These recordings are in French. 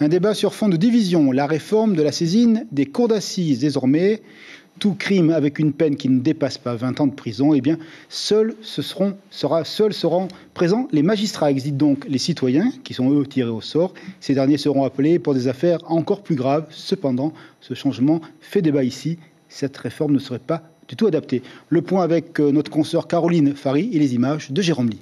Un débat sur fond de division, la réforme de la saisine des cours d'assises désormais. Tout crime avec une peine qui ne dépasse pas 20 ans de prison, eh bien, seuls seront présents les magistrats, excitent donc les citoyens, qui sont eux tirés au sort. Ces derniers seront appelés pour des affaires encore plus graves. Cependant, ce changement fait débat ici. Cette réforme ne serait pas du tout adaptée. Le point avec notre consoeur Caroline Fary et les images de Jérôme Lee.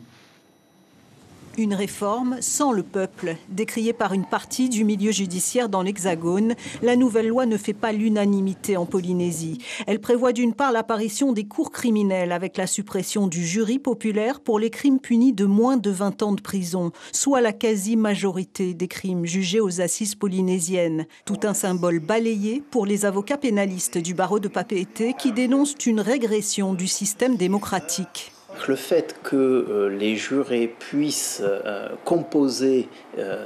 Une réforme sans le peuple. Décriée par une partie du milieu judiciaire dans l'Hexagone, la nouvelle loi ne fait pas l'unanimité en Polynésie. Elle prévoit d'une part l'apparition des cours criminelles avec la suppression du jury populaire pour les crimes punis de moins de 20 ans de prison, soit la quasi-majorité des crimes jugés aux assises polynésiennes. Tout un symbole balayé pour les avocats pénalistes du barreau de Papeete qui dénoncent une régression du système démocratique. Le fait que les jurés puissent composer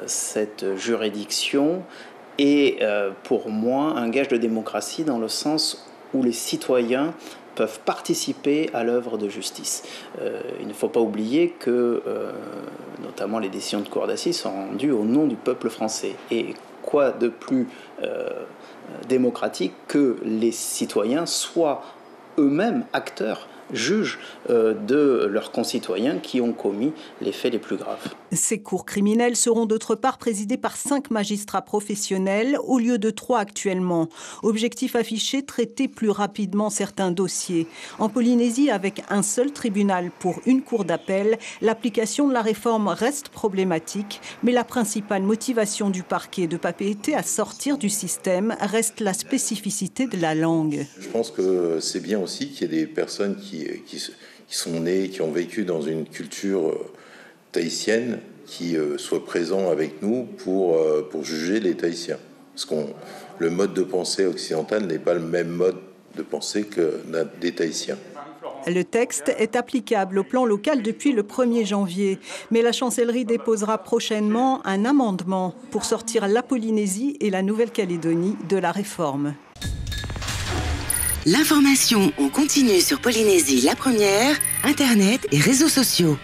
cette juridiction est pour moi un gage de démocratie dans le sens où les citoyens peuvent participer à l'œuvre de justice. Il ne faut pas oublier que notamment les décisions de cour d'assises sont rendues au nom du peuple français. Et quoi de plus démocratique que les citoyens soient eux-mêmes acteurs, juges de leurs concitoyens qui ont commis les faits les plus graves. Ces cours criminelles seront d'autre part présidées par 5 magistrats professionnels au lieu de 3 actuellement. Objectif affiché, traiter plus rapidement certains dossiers. En Polynésie, avec un seul tribunal pour une cour d'appel, l'application de la réforme reste problématique, mais la principale motivation du parquet de Papeete à sortir du système reste la spécificité de la langue. Je pense que c'est bien aussi qu'il y ait des personnes qui sont nées, qui ont vécu dans une culture tahitienne, qui soient présents avec nous pour juger les Tahitiens. Parce que le mode de pensée occidental n'est pas le même mode de pensée que des Tahitiens. Le texte est applicable au plan local depuis le 1er janvier, mais la chancellerie déposera prochainement un amendement pour sortir la Polynésie et la Nouvelle-Calédonie de la réforme. L'information en continu sur Polynésie la première, Internet et réseaux sociaux.